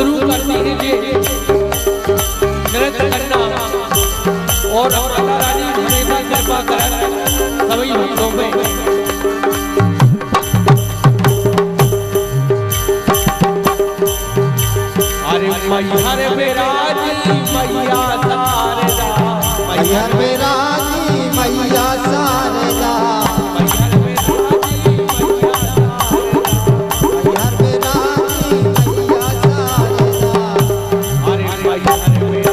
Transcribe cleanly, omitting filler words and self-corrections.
शुरू कर दीजिए नृत्य करना और माता रानी हमेशा कृपा कर सभी भक्तों पे। अरे मैहर बेराजी मैया शारदा, मैहर बेराजी मैया शारदा, मैहर बेराजी मैहर बेराजी मैया शारदा, अरे मैहर